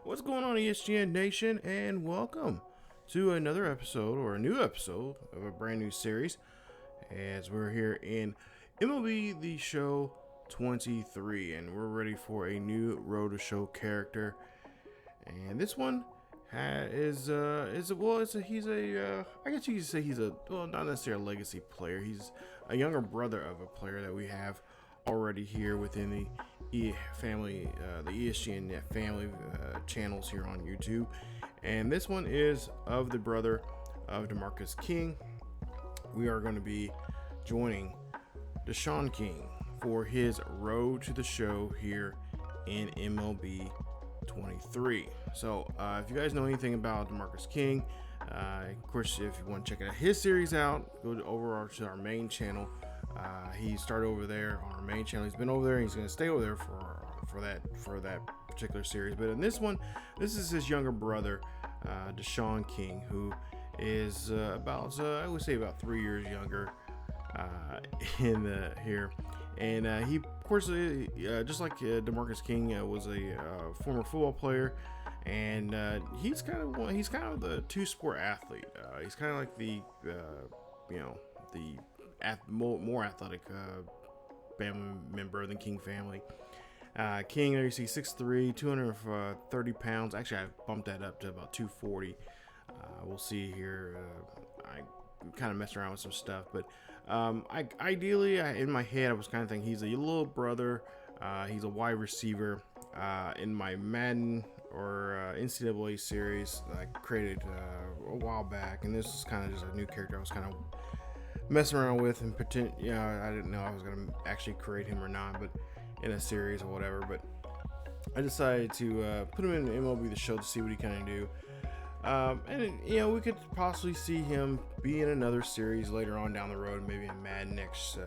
What's going on, ESGN Nation, and welcome to another episode, or a new episode of a brand new series, as we're here in MLB the Show 23, and we're ready for a new Road to Show character. And this one he's a I guess you could say he's not necessarily a legacy player. He's a younger brother of a player that we have already here within the the ESGNet family channels here on YouTube. And this one is of the brother of DeMarcus King. We are going to be joining DeMarcus King for his Road to the Show here in MLB 23. So if you guys know anything about DeMarcus King, of course, if you want to check his series out, go over to our main channel. He started over there on our main channel. He's been over there, and he's going to stay over there for that particular series. But in this one, this is his younger brother, DeMarcus King, who is about 3 years younger here. And he, of course, just like DeMarcus King was a former football player, and he's kind of the two-sport athlete. He's kind of like the more athletic family member of the King family. King, there you see 6'3", 230 pounds. Actually, I bumped that up to about 240. We'll see here. I kind of messed around with some stuff, but ideally, in my head, I was kind of thinking he's a little brother. He's a wide receiver. In my Madden or NCAA series I created a while back, and this is kind of just a new character I was kind of messing around with and pretend, I didn't know I was gonna actually create him or not, but in a series or whatever. But I decided to put him in MLB the Show to see what he kind of do. And we could possibly see him be in another series later on down the road, maybe in Madden next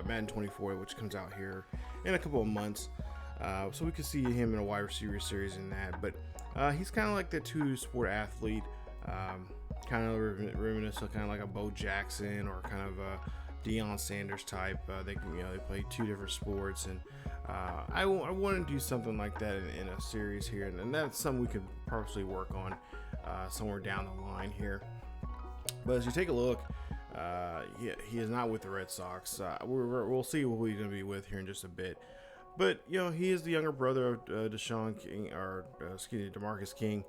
Madden 24, which comes out here in a couple of months. So we could see him in a wide receiver series in that. But he's kind of like the two-sport athlete. Kind of reminiscent, kind of like a Bo Jackson or kind of a Deion Sanders type. They play two different sports, and I want to do something like that in a series here, and that's something we could probably work on somewhere down the line here. But as you take a look, he is not with the Red Sox. We'll see what he's going to be with here in just a bit. But he is the younger brother of DeMarcus King.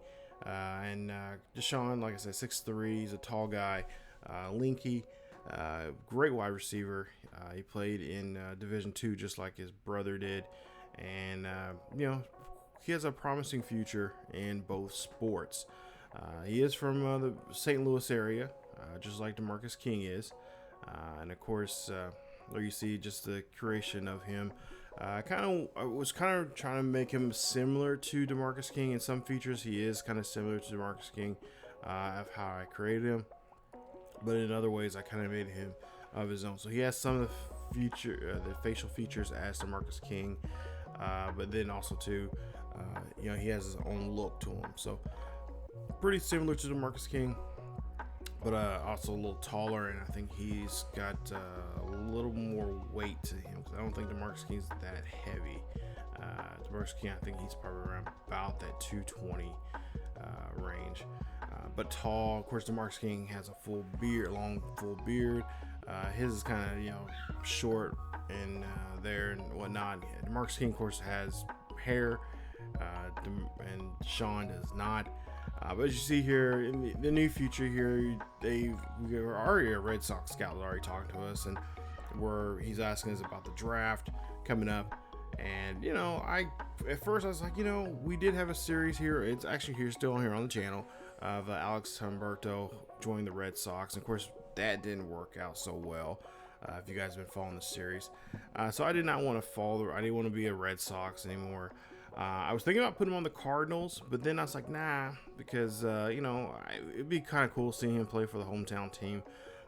And DeMarcus, like I said, 6'3", he's a tall guy, lanky, great wide receiver. He played in Division II just like his brother did, and he has a promising future in both sports. He is from the St. Louis area, just like DeMarcus King is, and of course, there you see just the creation of him. I was kind of trying to make him similar to DeMarcus King in some features. He is kind of similar to DeMarcus King of how I created him, but in other ways I kind of made him of his own. So he has some of the facial features as DeMarcus King, but then also too, he has his own look to him. So pretty similar to DeMarcus King, but also a little taller, and I think he's got a little more weight to him, because I don't think DeMarcus King's that heavy. DeMarcus King, I think he's probably around about that 220 range, but tall. Of course, DeMarcus King has a long full beard. His is kind of short and there and whatnot. DeMarcus King, of course, has hair, and Sean does not. But as you see here in the new future here, we are already a Red Sox scout already talking to us, and he's asking us about the draft coming up. And at first I was like, we did have a series here. It's actually still here on the channel of Alex Humberto joining the Red Sox. And of course, that didn't work out so well. If you guys have been following the series, so I did not want to follow. I didn't want to be a Red Sox anymore. I was thinking about putting him on the Cardinals, but then I was like, nah, because it'd be kind of cool seeing him play for the hometown team.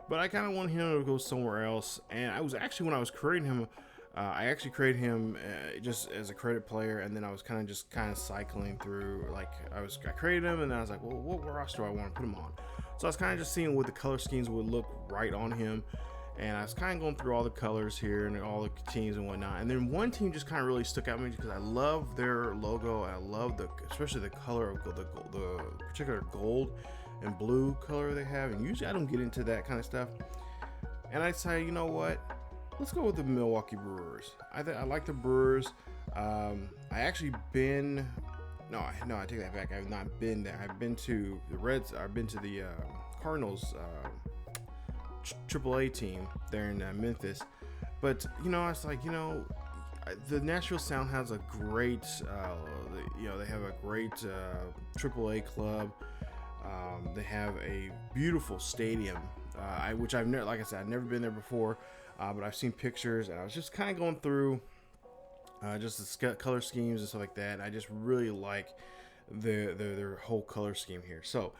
But I kind of wanted him to go somewhere else. And I was actually, when I was creating him, I actually created him just as a credit player, and then I was kind of cycling through. Like I created him, and then I was like, well, what roster do I want to put him on? So I was kind of just seeing what the color schemes would look right on him. And I was kind of going through all the colors here and all the teams and whatnot. And then one team just kind of really stuck out to me because I love their logo. And I love especially the color of the particular gold and blue color they have. And usually I don't get into that kind of stuff. And I decided, you know what? Let's go with the Milwaukee Brewers. I like the Brewers. I actually been. No, I take that back. I've not been there. I've been to the Reds. I've been to the Cardinals AAA team there in Memphis. But I was like, the Nashville Sound has a great, they have a great AAA club. They have a beautiful stadium, which I've never, like I said, I've never been there before, but I've seen pictures, and I was just kind of going through just the color schemes and stuff like that. And I just really like their whole color scheme here. So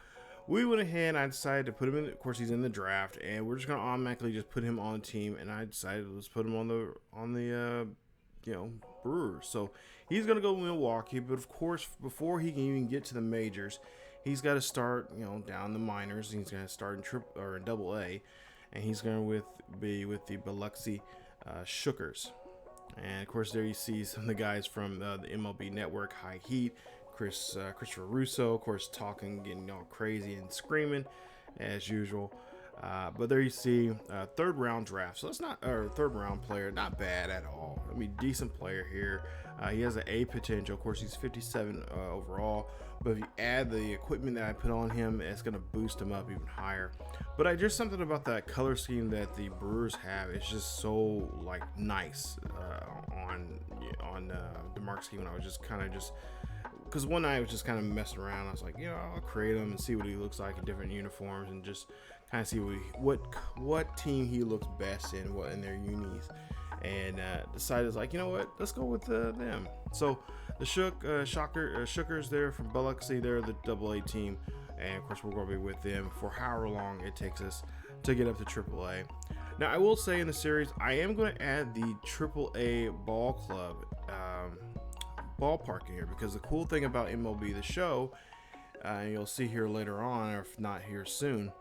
we went ahead and I decided to put him in. Of course, he's in the draft, and we're just gonna automatically just put him on the team. And I decided let's put him on the Brewers. So he's gonna go to Milwaukee, but of course, before he can even get to the majors, he's got to start down the minors. He's gonna start in Double A, and he's gonna be with the Biloxi Shookers. And of course, there you see some of the guys from the MLB Network, High Heat, Christopher Russo, of course, talking, getting all crazy and screaming as usual. But there you see third round draft. So that's third round player, not bad at all. I mean, decent player here. He has an A potential. Of course, he's 57 overall. But if you add the equipment that I put on him, it's going to boost him up even higher. But just something about that color scheme that the Brewers have. It's just so nice on DeMarcus King. When I was just because one night I was just kind of messing around. I was like, I'll create him and see what he looks like in different uniforms and just kind of see what team he looks best in their unis. And decided like, let's go with them. So the Shookers there from Biloxi, they're the AA team, and of course we're going to be with them for however long it takes us to get up to AAA. Now I will say in the series, I am going to add the AAA ball club ballpark in here, because the cool thing about MLB the Show, and you'll see here later on, or if not here soon,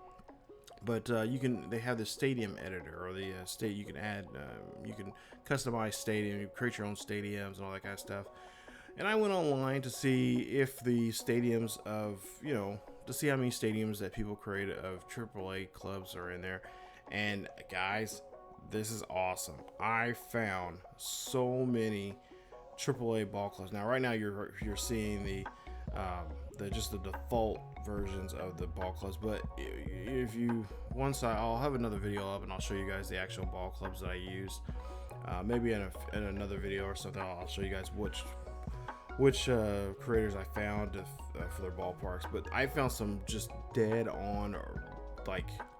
but they have the stadium editor, or the state you can add, you can customize stadium, you create your own stadiums and all that kind of stuff. And I went online to see if the stadiums to see how many stadiums that people create of AAA clubs are in there. And guys, this is awesome. I found so many AAA ball clubs. Now, right now you're seeing the default versions of the ball clubs, but if you I'll have another video up and I'll show you guys the actual ball clubs that I used. Maybe in another video or something, I'll show you guys which creators I found for their ballparks. But I found some just dead on, or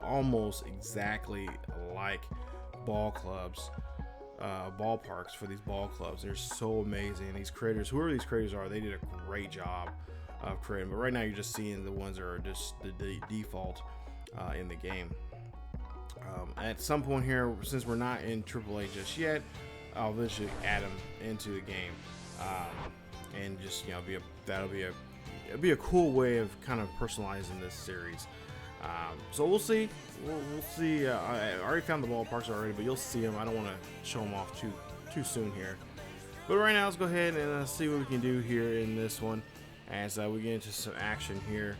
almost exactly like ball clubs. Ballparks for these ball clubs. They're so amazing. These creators, whoever these creators are, they did a great job of creating. But right now you're just seeing the ones that are just the default in the game. At some point here, since we're not in AAA just yet, I'll eventually add them into the game, and just that'll be a cool way of kind of personalizing this series. So we'll see. We'll see. I already found the ballparks already, but you'll see them. I don't want to show them off too soon here. But right now, let's go ahead and see what we can do here in this one as we get into some action here.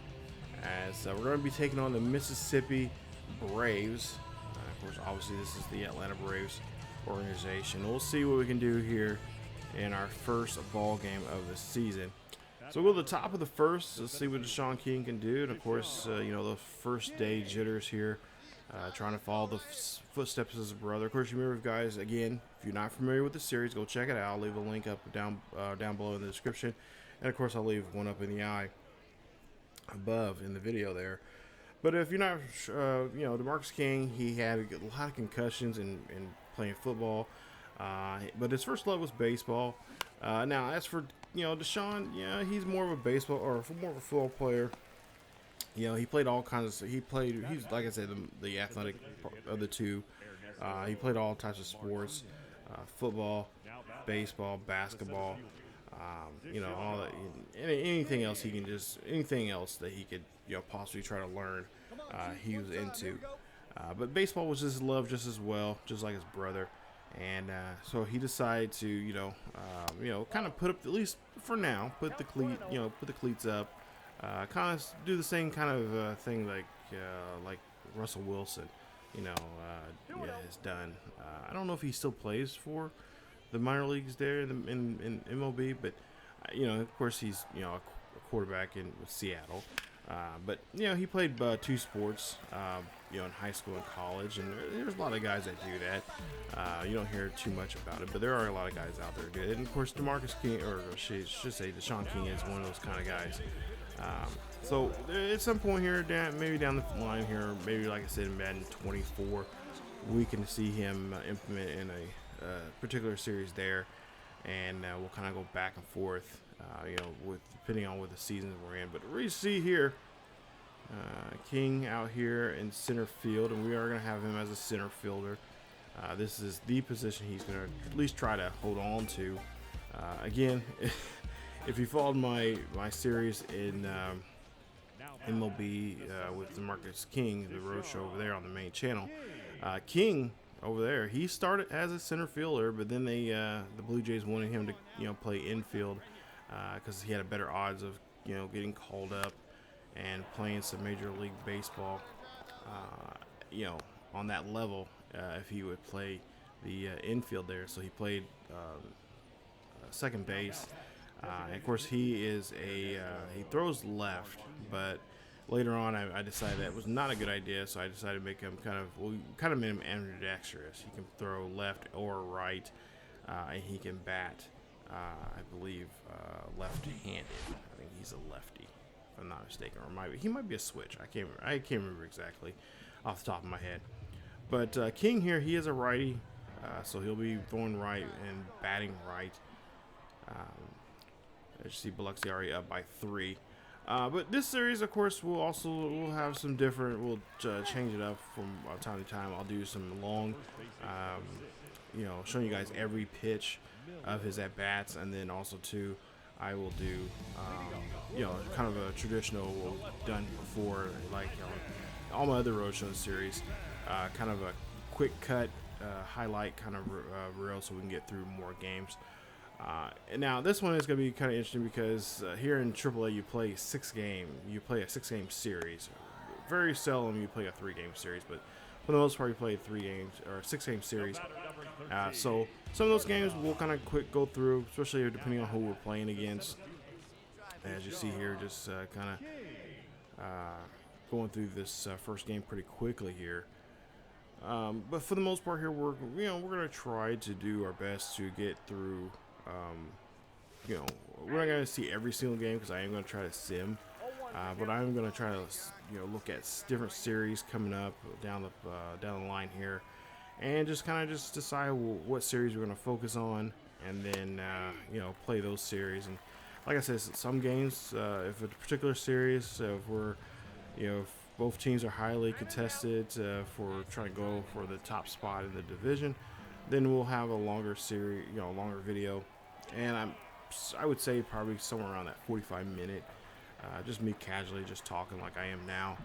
As we're going to be taking on the Mississippi Braves. Of course, obviously, this is the Atlanta Braves organization. We'll see what we can do here in our first ball game of the season. So we'll go to the top of the first. Let's see what DeMarcus King can do. And of course, the first day jitters here, trying to follow the footsteps of his brother. Of course, you remember, guys, again, if you're not familiar with the series, go check it out. I'll leave a link up down below in the description. And of course, I'll leave one up in the eye above in the video there. But if you're not, DeMarcus King, he had a lot of concussions in playing football. But his first love was baseball. Now, as for Deshaun, he's more of a baseball or more of a football player. He played all kinds of. He's like I said, the athletic of the two. He played all types of sports, football, baseball, basketball. All that. Anything else anything else that he could possibly try to learn, he was into. But baseball was his love just as well, just like his brother. And so he decided to, kind of put up, at least for now, put the cleats up, kind of do the same kind of thing like Russell Wilson, has done. I don't know if he still plays for the minor leagues there in MLB, but of course he's a quarterback with Seattle. But he played 2 sports, in high school and college, and there's a lot of guys that do that. You don't hear too much about it, but there are a lot of guys out there who do it. And of course, DeMarcus King, or I should say DeShaun King, is one of those kind of guys. So at some point here, maybe down the line here, maybe like I said in Madden 24, we can see him implement in a particular series there, and we'll kind of go back and forth, with depending on what the seasons we're in. But we see here, King out here in center field, and we are going to have him as a center fielder. This is the position he's going to at least try to hold on to. Again, if you followed my series in MLB with DeMarcus King, the road show over there on the main channel, King over there, he started as a center fielder, but then the Blue Jays wanted him to play infield because he had a better odds of getting called up and playing some Major League Baseball on that level if he would play the infield there. So he played second base. And of course, he throws left, but later on, I decided that was not a good idea, so I decided to make him kind of made him ambidextrous. He can throw left or right, and he can bat, I believe, left-handed. I think he's a lefty, if I'm not mistaken, or he might be a switch. I can't remember exactly off the top of my head. But King here, he is a righty, so he'll be throwing right and batting right. As you see, Biloxi already up by 3. But this series, of course, we'll have some different. We'll change it up from time to time. I'll do some long, showing you guys every pitch of his at bats, and then also too, I will do, kind of a traditional done before, like all my other roadshow series, kind of a quick cut, highlight kind of reel, so we can get through more games. And now this one is going to be kind of interesting because here in AAA you play a 6-game series. Very seldom you play a 3-game series, but for the most part you play 3 games or a 6-game series. So some of those games we'll kind of quick go through, especially depending on who we're playing against. As you see here, just kind of going through this first game pretty quickly here. But for the most part here, we're going to try to do our best to get through. We're not going to see every single game because I am going to try to sim, but I'm going to try to look at different series coming up down the line here, and just decide what series we're going to focus on, and then play those series. And like I said, some games, if a particular series, if both teams are highly contested for trying to go for the top spot in the division, then we'll have a longer series, longer video, and I would say probably somewhere around that 45-minute, just me casually just talking like I am now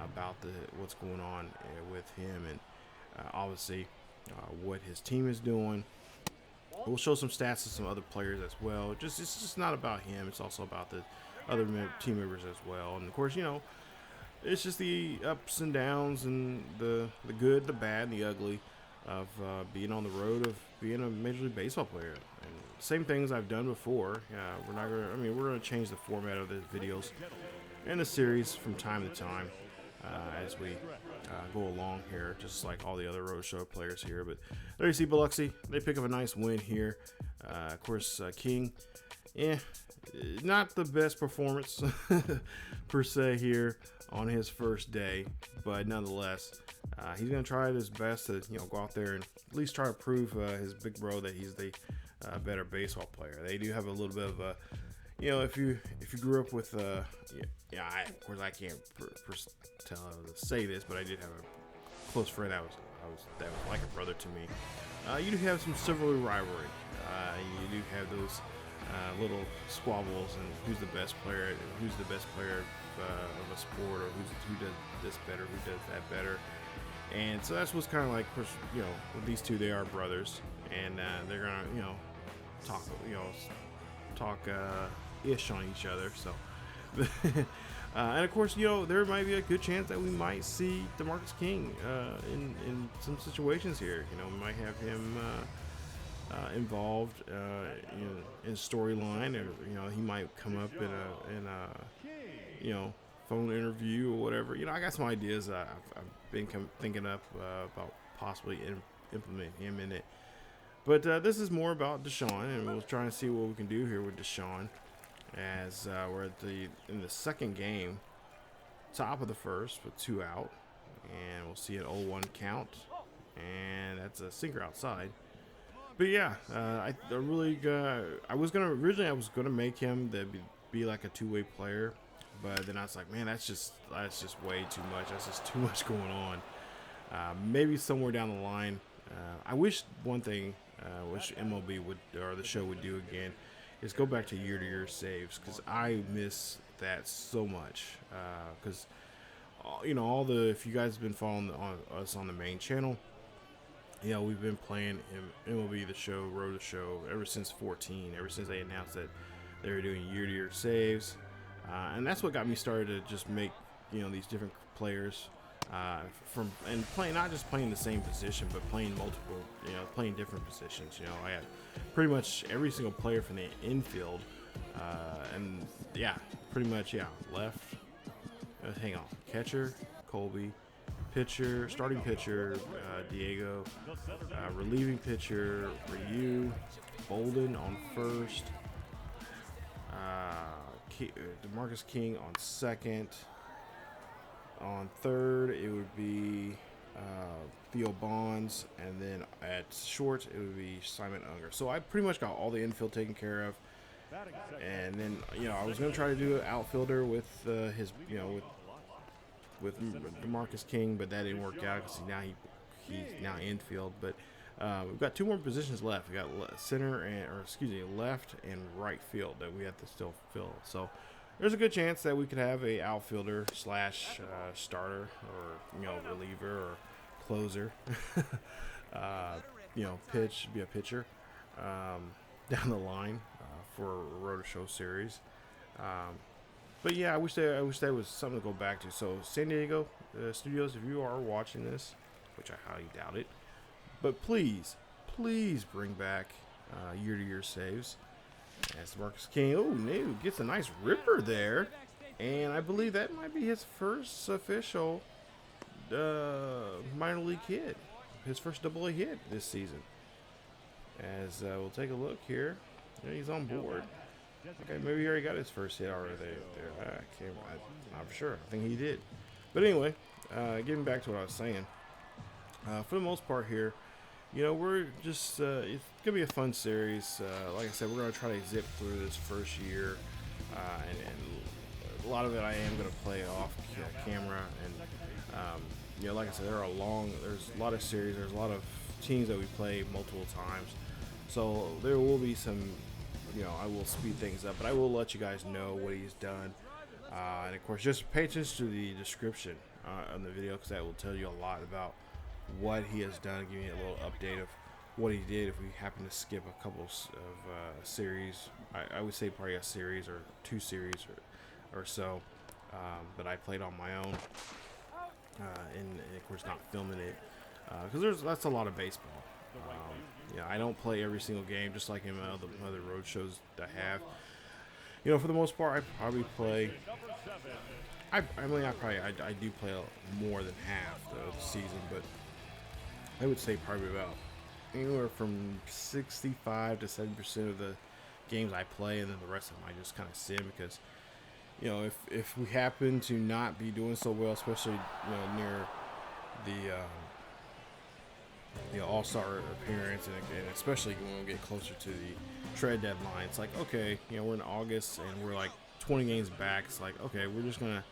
about what's going on with him, and obviously what his team is doing. We'll show some stats of some other players as well. It's just not about him; it's also about the other team members as well. And of course, it's just the ups and downs and the good, the bad, and the ugly of being on the road of being a Major League Baseball player. And same things I've done before. We're gonna change the format of the videos and the series from time to time as we go along here, just like all the other roadshow players here. But there you see Biloxi, they pick up a nice win here. Of course, King, not the best performance per se here on his first day, but nonetheless, he's going to try his best to go out there and at least try to prove his big bro that he's the better baseball player. They do have a little bit of a, if you grew up with of course I can't say this, but I did have a close friend that was like a brother to me. You do have some civil rivalry. You do have those little squabbles and who's the best player of a sport, or who does this better, who does that better. And so that's what's kind of like, of course, you know, with these two, they are brothers, and they're gonna, you know, talk ish on each other. So, and of course, you know, there might be a good chance that we might see DeMarcus King in some situations here. You know, we might have him involved in storyline, or you know, he might come up in a you know, phone interview or whatever. You know, I got some ideas I've been thinking up about possibly implementing him in it. But this is more about Deshaun, and we'll try and see what we can do here with Deshaun, as we're in the second game, top of the first with 2 out, and we'll see an 0-1 count, and that's a sinker outside. But yeah, I was gonna make him be like a two-way player, but then I was like, man, that's just way too much. That's just too much going on. Maybe somewhere down the line, I wish one thing, which MLB or the show would do again, is go back to year-to-year saves, because I miss that so much. Because you know, if you guys have been following us on the main channel, you know, we've been playing MLB the Show, Road to Show ever since 14. Ever since they announced that they were doing year-to-year saves. And that's what got me started to just make, you know, these different players playing, not just playing the same position, but playing multiple, you know, playing different positions. You know, I had pretty much every single player from the infield, and yeah, pretty much, yeah, left. Hang on, catcher Colby, pitcher, starting pitcher Diego, relieving pitcher Ryu, Bolden on first. DeMarcus King on second. On third, it would be Theo Bonds, and then at short, it would be Simon Unger. So I pretty much got all the infield taken care of, and then, you know, I was gonna try to do an outfielder with his, you know, with DeMarcus King, but that didn't work out because he's now infield. But we've got 2 more positions left. We got left and right field that we have to still fill. So there's a good chance that we could have a outfielder / starter, or, you know, reliever or closer. You know, be a pitcher down the line for a Road to Show series. But yeah, I wish there was something to go back to. So San Diego Studios, if you are watching this, which I highly doubt it, but please bring back year-to-year saves. As DeMarcus King, no, gets a nice ripper there, and I believe that might be his first official minor league hit, his first AA hit this season. As we'll take a look here, yeah, he's on board. Okay, maybe he already got his first hit already there. I'm not for sure. I think he did. But anyway, getting back to what I was saying, for the most part here, you know, we're just, it's going to be a fun series. Like I said, we're going to try to zip through this first year. And a lot of it I am going to play off camera. And, you know, like I said, there's a lot of series. There's a lot of teams that we play multiple times. So there will be some, you know, I will speed things up. But I will let you guys know what he's done. And, of course, just pay attention to the description on the video, because that will tell you a lot about what he has done, giving you a little update of what he did. If we happen to skip a couple of series, I would say probably a series or 2 series or so, but I played on my own, and of course not filming it, because that's a lot of baseball. Yeah, I don't play every single game, just like in other road shows I have. You know, for the most part, I probably play. I do play more than half the season, but I would say probably about anywhere from 65 to 70% of the games I play, and then the rest of them I just kind of sim, because, you know, if we happen to not be doing so well, especially, you know, near the All-Star appearance, and especially when we get closer to the trade deadline, it's like, okay, you know, we're in August and we're like 20 games back. It's like, okay, we're gonna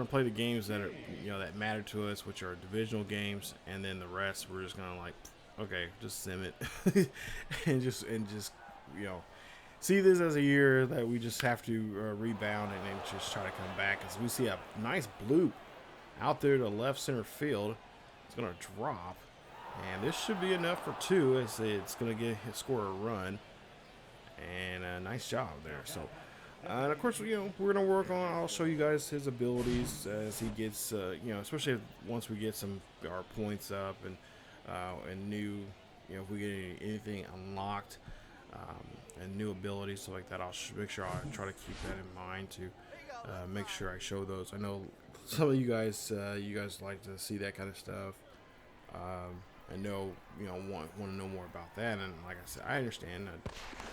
play the games that are, you know, that matter to us, which are divisional games, and then the rest we're just gonna, like, okay, just sim it and just you know, see this as a year that we just have to rebound and then just try to come back. As we see a nice bloop out there to left center field, It's going to drop. And this should be enough for 2 as it's going to score a run. And a nice job there. So, and of course, we're going to work on. I'll show you guys his abilities as he gets, especially once we get our points up and new, if we get anything unlocked and new abilities, stuff like that. I'll make sure I try to keep that in mind to make sure I show those. I know some of you guys like to see that kind of stuff. I know, want to know more about that, and like I said, I understand.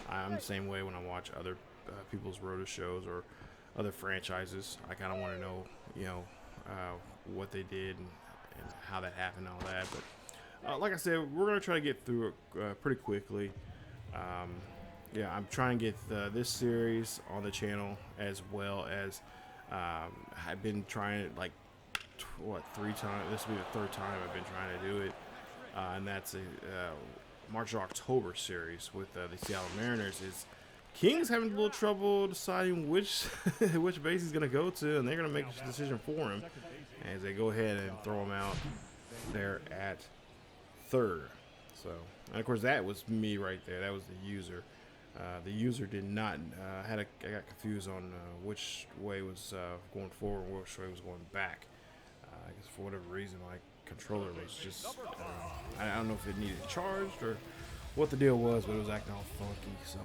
I'm the same way when I watch other people's roto shows or other franchises. I kind of want to know, what they did and how that happened and all that. But like I said, we're gonna try to get through it pretty quickly. I'm trying to get this series on the channel as well as I've been trying it 3 times. This will be the 3rd time I've been trying to do it. And that's a March or October series with the Seattle Mariners. King's having a little trouble deciding which base he's going to go to, and they're going to make a decision for him as they go ahead and throw him out there at 3rd. So, and of course, that was me right there. That was the user. The user did not I got confused on which way was going forward and which way was going back. I guess for whatever reason, my controller was just I don't know if it needed charged or what the deal was, but it was acting all funky. So,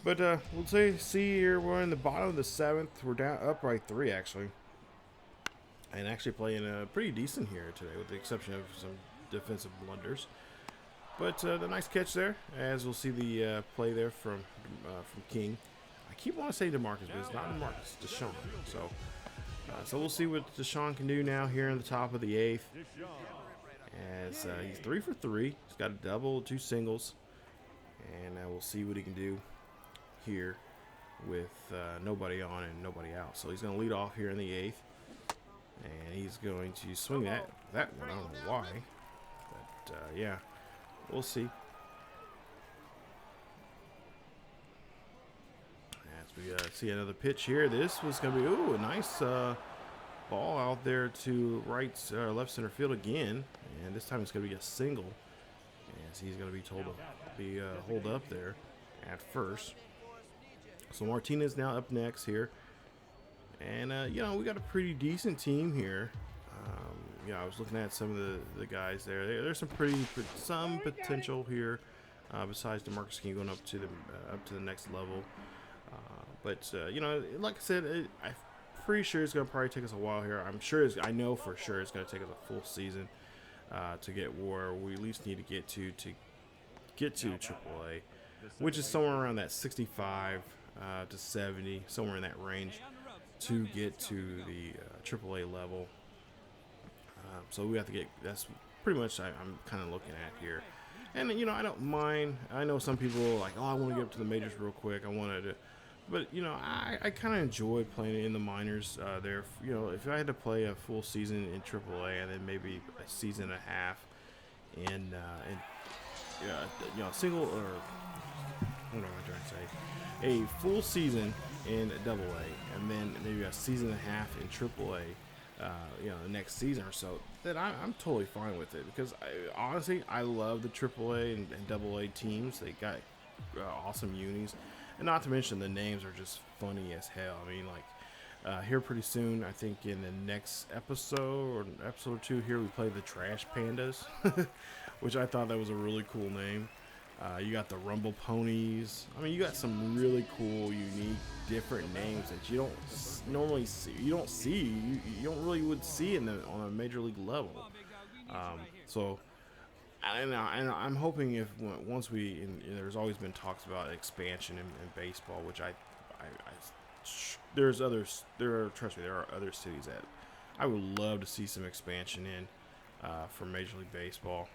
but we'll see here, we're in the bottom of the 7th. We're down up by 3 actually, and actually playing pretty decent here today, with the exception of some defensive blunders. But the nice catch there, as we'll see the play there from King. I keep wanting to say DeMarcus, but it's not DeMarcus, Deshaun. So we'll see what Deshaun can do now here in the top of the 8th. As he's 3 for 3. He's got a double, 2 singles. And we'll see what he can do here with nobody on and nobody out. So he's going to lead off here in the 8th. And he's going to swing that one. I don't know why. But, yeah, we'll see. We see another pitch here. This was going to be, a nice ball out there to left center field again. And this time it's going to be a single. As he's going to be told to be hold up there at first. So Martinez now up next here. And, we got a pretty decent team here. I was looking at some of the guys there. There's some potential here besides DeMarcus King going up to the next level. But like I said, I'm pretty sure it's going to probably take us a while here. I know for sure it's going to take us a full season to get where we at least need to get to AAA, which is somewhere around that 65 to 70, somewhere in that range, to get to the AAA level. So we have to get. That's pretty much I'm kind of looking at here. And I don't mind. I know some people are like, I want to get up to the majors real quick. I wanted to. But, I kind of enjoy playing in the minors there. If I had to play a full season in AAA and then maybe a season and a half in single, or what am I trying to say? A full season in AA and then maybe a season and a half in AAA, the next season or so, then I'm totally fine with it. Because, honestly, I love the AAA and AA teams. They got awesome unis. And not to mention the names are just funny as hell. I mean, here pretty soon, I think in the next episode or episode or 2 here, we play the Trash Pandas, which I thought that was a really cool name. You got the Rumble Ponies. I mean, you got some really cool, unique, different names that you don't normally see. You don't really would see on a major league level. And I'm hoping once there's always been talks about expansion in baseball, which trust me, there are other cities that I would love to see some expansion in for Major League Baseball.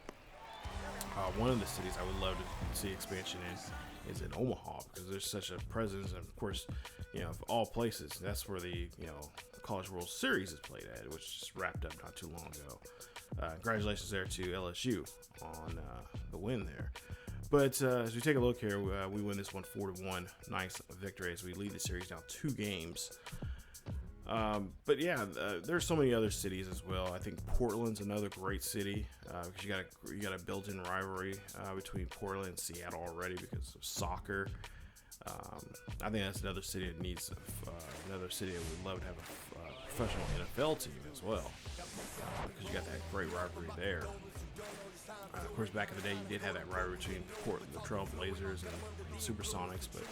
One of the cities I would love to see expansion in is in Omaha, because there's such a presence, and of course, of all places, that's where the College World Series is played at, which just wrapped up not too long ago. Congratulations there to LSU on the win there. But as we take a look here, we win this one 4-1. Nice victory as we lead the series down 2 games. But yeah, there's so many other cities as well. I think Portland's another great city because you got a built-in rivalry between Portland and Seattle already because of soccer. I think that's another city that needs another city that would love to have a professional NFL team as well because you got that great rivalry there. Of course, back in the day, you did have that rivalry between Portland, the Trail Blazers, and Supersonics, but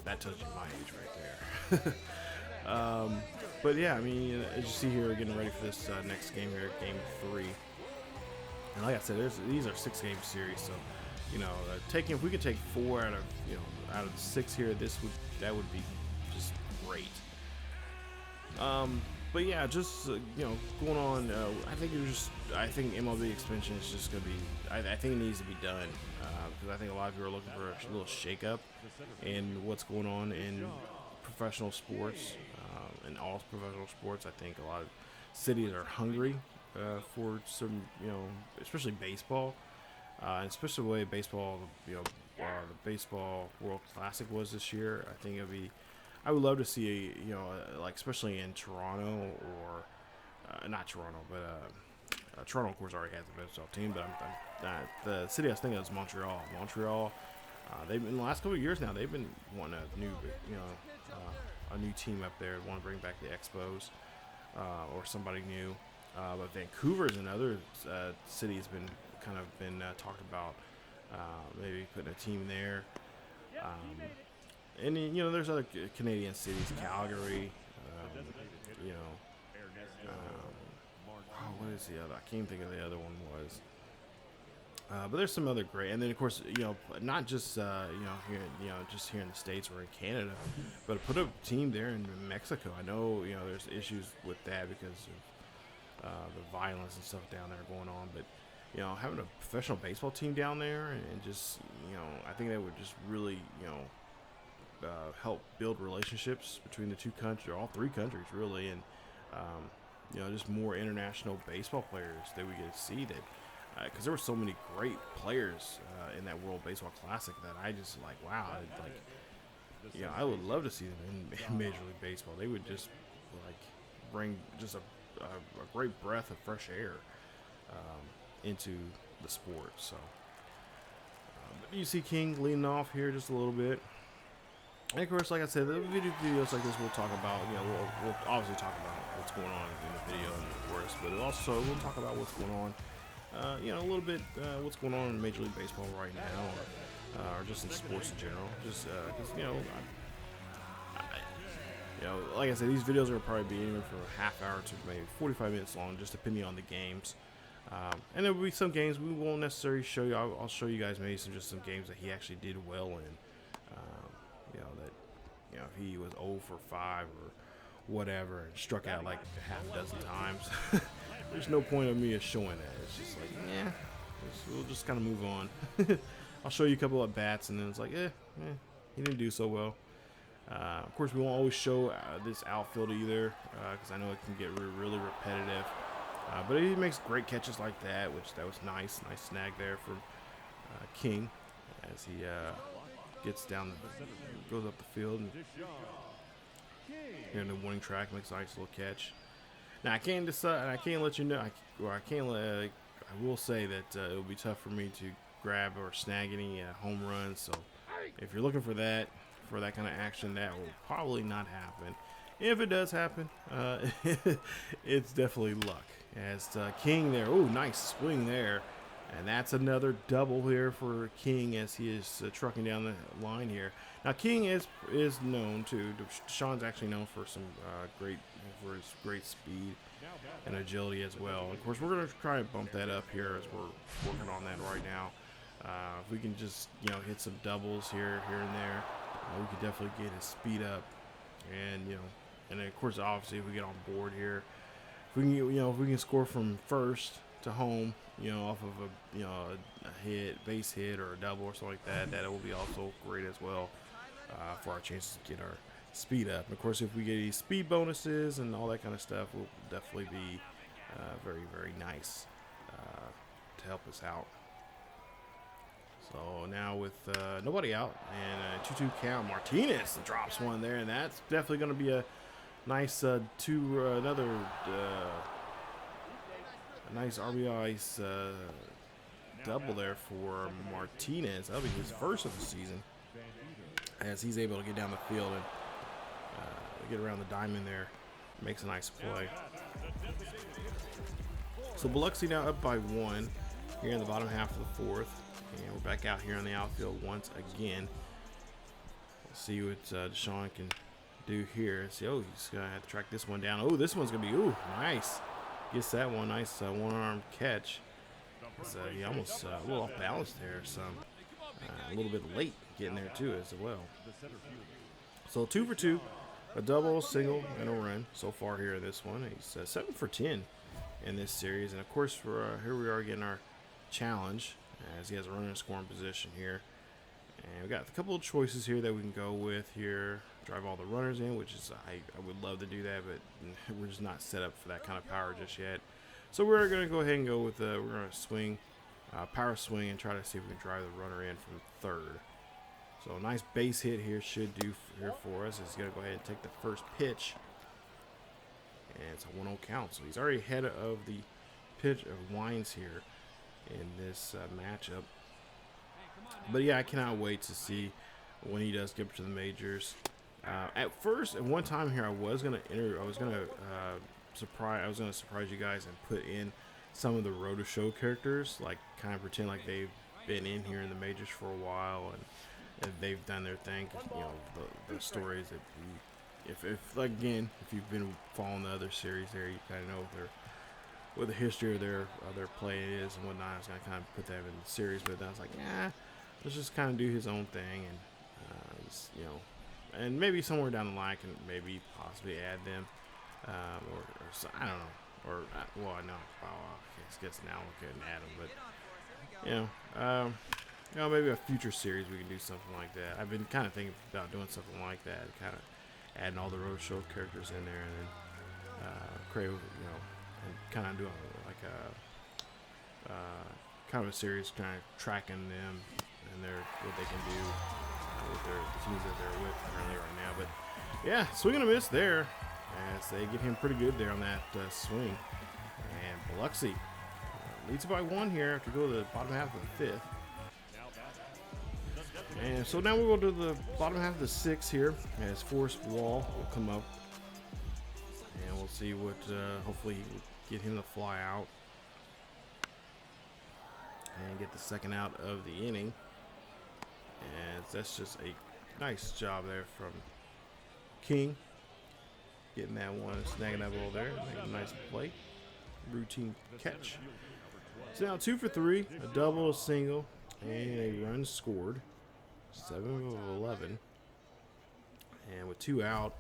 that touches my age right there. But yeah, I mean, as you see here, we're getting ready for this next game here, Game 3. And like I said, these are 6-game series, so if we could take 4 out of the 6 here, that would be just great. But yeah, just going on. I think MLB expansion is just gonna be. I think it needs to be done because I think a lot of people are looking for a little shakeup in what's going on in professional sports and all professional sports. I think a lot of cities are hungry for some, especially baseball, and especially the way baseball, the Baseball World Classic was this year. I think I would love to see like especially in Toronto or not Toronto, but Toronto of course already has the baseball team, but the city I was thinking of is Montreal. They've in the last couple of years now they've been wanting a new team up there. Want to bring back the Expos or somebody new. But Vancouver is another city has been talked about maybe putting a team there. And there's other Canadian cities, Calgary. What is the other? I can't think of the other one was. But there's some other great, and then of course not just here just here in the States or in Canada, but put a team there in Mexico. I know there's issues with that because of the violence and stuff down there going on, but having a professional baseball team down there and just I think that would just really help build relationships between the two countries, all 3 countries really, and just more international baseball players that we get to see that. Because there were so many great players in that World Baseball Classic that I just wow, I would love to see them in Major League Baseball. They would just bring just a great breath of fresh air into the sport. So you see King leading off here just a little bit. And of course, like I said, the videos like this we'll talk about. We'll obviously talk about what's going on in the video, of course, but also we'll talk about what's going on. A little bit what's going on in Major League Baseball right now, or just in sports in general. Just because like I said, these videos are probably be anywhere from a half hour to maybe 45 minutes long, just depending on the games. And there will be some games we won't necessarily show you. I'll show you guys maybe some games that he actually did well in. If he was 0 for 5 or whatever and struck out like a half dozen times. There's no point of me showing that. It's just we'll just kind of move on. I'll show you a couple of bats, and then it's he didn't do so well. Of course, we won't always show this outfield either, because I know it can get really repetitive. But he makes great catches like that, that was nice snag there from King as he gets down, goes up the field, and here in the warning track makes a nice little catch. Now I can't decide. I can't let you know. I will say that it will be tough for me to grab or snag any home runs. So if you're looking for that kind of action, that will probably not happen. If it does happen, it's definitely luck. As King there, oh, nice swing there, and that's another double here for King as he is trucking down the line here. Now King is known to. Sean's actually known for his great speed and agility as well. And of course, we're going to try and bump that up here as we're working on that right now. If we can just hit some doubles here and there, we could definitely get his speed up. And and then of course, obviously, if we get on board here, if we can if we can score from first to home, off of a base hit or a double or something like that, that will be also great as well for our chances to get our speed up. And of course, if we get these speed bonuses and all that kind of stuff, will definitely be very, very nice to help us out. So now with nobody out and a 2-2 count, Martinez drops one there, and that's definitely going to be a nice another nice RBI double there for Martinez. That'll be his first of the season, as he's able to get down the field and get around the diamond there. Makes a nice play. So Biloxi now up by 1 here in the bottom half of the 4th. And we're back out here on the outfield once again. We'll see what Deshaun can do here. See, oh, he's going to have to track this one down. Oh, this one's going to be, ooh, nice. Gets that one. Nice one-arm catch. He almost a little off balance there. So a little bit late getting there, too, as well. So 2 for 2. A double, a single, and a run so far here in this one. He's 7 for 10 in this series. And, of course, here we are getting our challenge, as he has a runner in scoring position here. And we got a couple of choices here that we can go with here. Drive all the runners in, which is I would love to do that, but we're just not set up for that kind of power just yet. So we're going to go ahead and go with we're going to swing, power swing, and try to see if we can drive the runner in from third. So a nice base hit here should do here for us. He's going to go ahead and take the first pitch, and it's a 1-0 count. So he's already ahead of the pitch of Wines here in this matchup. But yeah, I cannot wait to see when he does get up to the majors. At one time here, I was gonna surprise you guys and put in some of the Road to Show characters, like kind of pretend like they've been in here in the majors for a while and they've done their thing. You know, the stories that if you've been following the other series there, you kind of know what the history of their play is and whatnot. I was gonna kind of put that in the series, but then I was like, let's just kind of do his own thing, and and maybe somewhere down the line can maybe possibly add them, or I don't know, or well, I know, I guess now we couldn't add them, but maybe a future series we can do something like that. I've been kind of thinking about doing something like that, kind of adding all the Road Show characters in there, and then create, and kind of do kind of a series, kind of tracking them and what they can do with their teams that they're with currently right now. But yeah, swing and a miss there, as they get him pretty good there on that swing. And Biloxi leads by 1 here after go to the bottom half of the 5th. And so now we'll go to the bottom half of the 6th here, as Forrest Wall will come up, and we'll see what hopefully get him to fly out and get the second out of the inning. And that's just a nice job there from King, getting that one, snagging that ball there, making a nice play, routine catch. So now 2 for 3, a double, a single, and a run scored. 7 of 11, and with 2 out,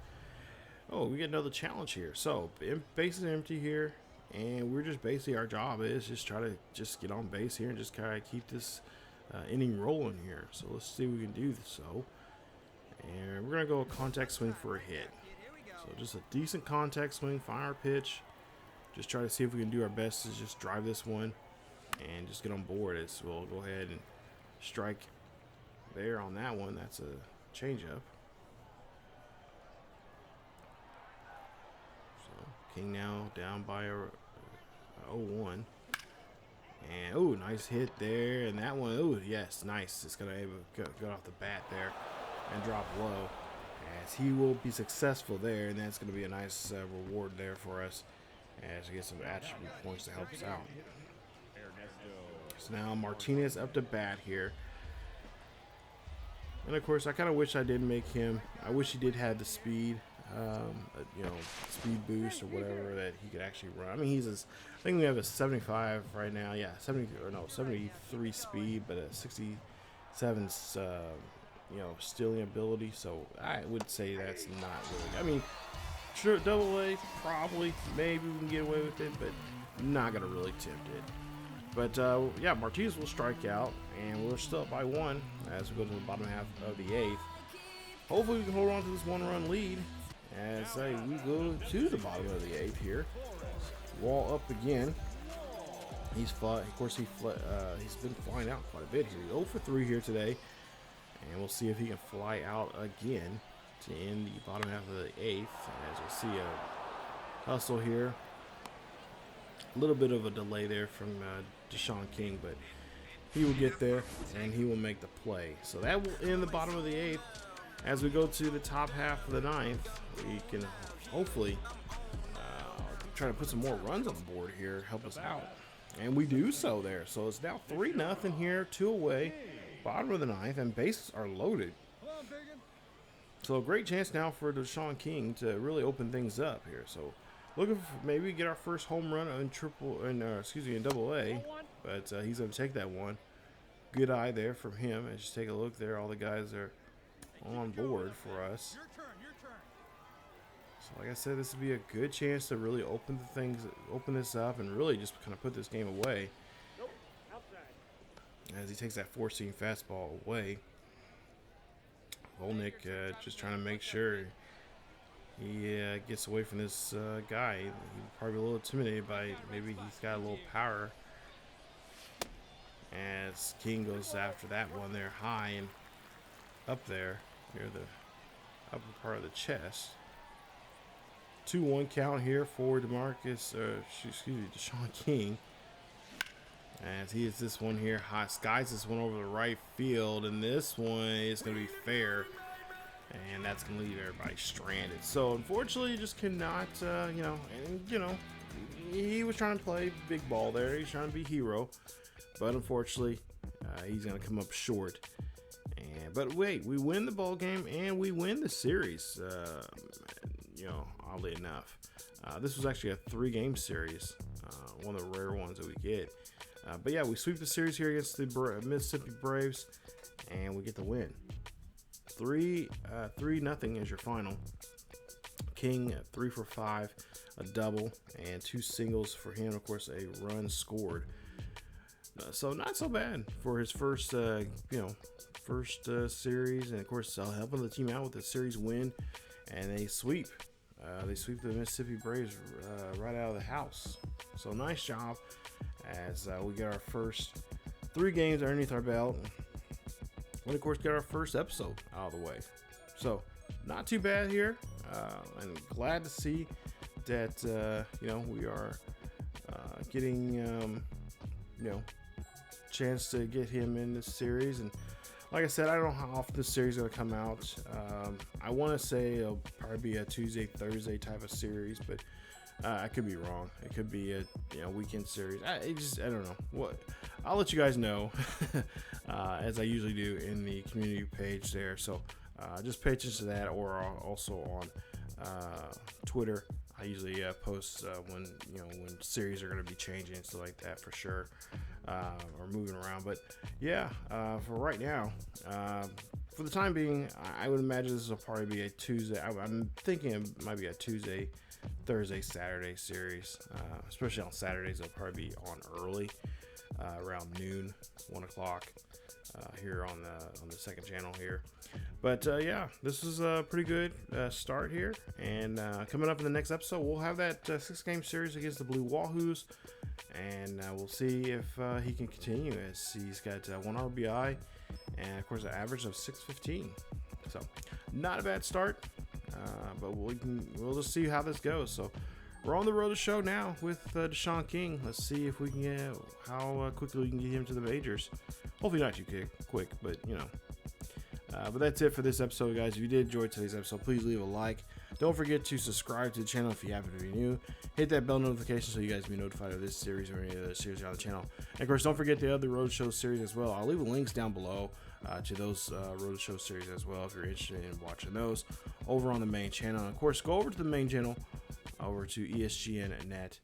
we get another challenge here. So base is empty here, and we're just basically, our job is just try to just get on base here and just kind of keep this inning rolling here. So let's see what we can do. So, and we're gonna go a contact swing for a hit. So just a decent contact swing, find our pitch, just try to see if we can do our best to just drive this one and just get on board. We'll go ahead and strike there on that one. That's a changeup. So King now down by a 0-1. And nice hit there, and that one, yes, nice. It's gonna go off the bat there and drop low, as he will be successful there, and that's gonna be a nice reward there for us as we get some attribute points to help us out. So now Martinez up to bat here. And of course, I kind of wish I didn't make him. I wish he did have the speed, speed boost or whatever that he could actually run. I mean, I think we have a 75 right now. Yeah, 73 speed, but a 67 stealing ability. So I would say that's not really. I mean, sure, AA probably, maybe we can get away with it, but not gonna really tempt it. But yeah, Martinez will strike out, and we're still up by 1 as we go to the bottom half of the 8th. Hopefully we can hold on to this 1-run lead as we go to the bottom of the 8th here. Wall up again, Of course, he's been flying out quite a bit here. 0 for 3 here today, and we'll see if he can fly out again to end the bottom half of the 8th. As we'll see a hustle here, a little bit of a delay there from DeMarcus King, but he will get there and he will make the play. So that will end the bottom of the 8th. As we go to the top half of the 9th, we can hopefully try to put some more runs on the board here, help us out. And we do so there. So it's now 3-0 here, 2 away, bottom of the 9th, and bases are loaded. So a great chance now for DeMarcus King to really open things up here. So looking for maybe get our first home run in in Double A, but he's going to take that one. Good eye there from him. And just take a look there. All the guys are on board for us. So like I said, this would be a good chance to really open this up, and really just kind of put this game away. As he takes that 4-seam fastball away. Volnick just trying to make sure he gets away from this guy. He's probably a little intimidated by, maybe he's got a little power. As King goes after that one there high and up there near the upper part of the chest. 2-1 count here for DeMarcus King. As he hits this one here, high skies this one over the right field, and this one is going to be fair, and that's going to leave everybody stranded. So unfortunately, you just cannot, he was trying to play big ball there. He's trying to be hero, but unfortunately, he's going to come up short. But wait, we win the ball game and we win the series. Oddly enough, this was actually a 3-game series, one of the rare ones that we get. But yeah, we sweep the series here against the Mississippi Braves, and we get the win. 3-0 is your final. King 3 for 5, a double, and 2 singles for him. Of course, a run scored. So not so bad for his first series, and of course helping the team out with the series win, and they sweep. They sweep the Mississippi Braves right out of the house. So nice job. As we get our first 3 games underneath our belt, and of course get our first episode out of the way. So not too bad here, and glad to see that we are getting chance to get him in this series. And like I said, I don't know how often this series is going to come out. I want to say it'll probably be a Tuesday, Thursday type of series, but I could be wrong. It could be a weekend series. I don't know. What I'll let you guys know as I usually do in the community page there. So just pay attention to that, or also on Twitter. I usually post when series are going to be changing and stuff like that for sure, or moving around. But yeah, for right now, for the time being, I would imagine this will probably be a Tuesday. I'm thinking it might be a Tuesday, Thursday, Saturday series. Especially on Saturdays, it'll probably be on early, around noon, 1 o'clock. Here on the second channel here. But yeah, this is a pretty good start here, and coming up in the next episode, we'll have that 6-game series against the Blue Wahoos, and we'll see if he can continue, as he's got 1 RBI and of course an average of 615. So not a bad start, but we'll just see how this goes. So we're on the road to show now with DeMarcus King. Let's see if we can get how quickly we can get him to the majors. Hopefully not too quick, but but that's it for this episode, guys. If you did enjoy today's episode, please leave a like. Don't forget to subscribe to the channel if you happen to be new. Hit that bell notification so you guys can be notified of this series or any other series on the channel. And of course, don't forget the other Road Show series as well. I'll leave the links down below to those Road Show series as well if you're interested in watching those over on the main channel. And of course, go over to the main channel, over to ESGNet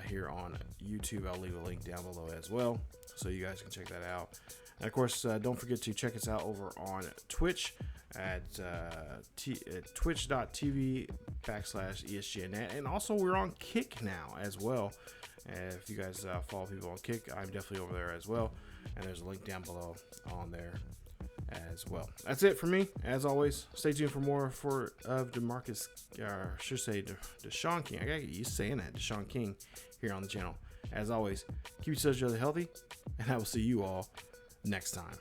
here on YouTube. I'll leave a link down below as well, so you guys can check that out. And of course, don't forget to check us out over on Twitch at twitch.tv/ESGNet. And also, we're on Kick now as well. And if you guys follow people on Kick, I'm definitely over there as well. And there's a link down below on there as well. That's it for me. As always, stay tuned for more of DeMarcus, DeMarcus King. I gotta get used to saying that, DeMarcus King, here on the channel. As always, keep yourselves healthy, and I will see you all next time.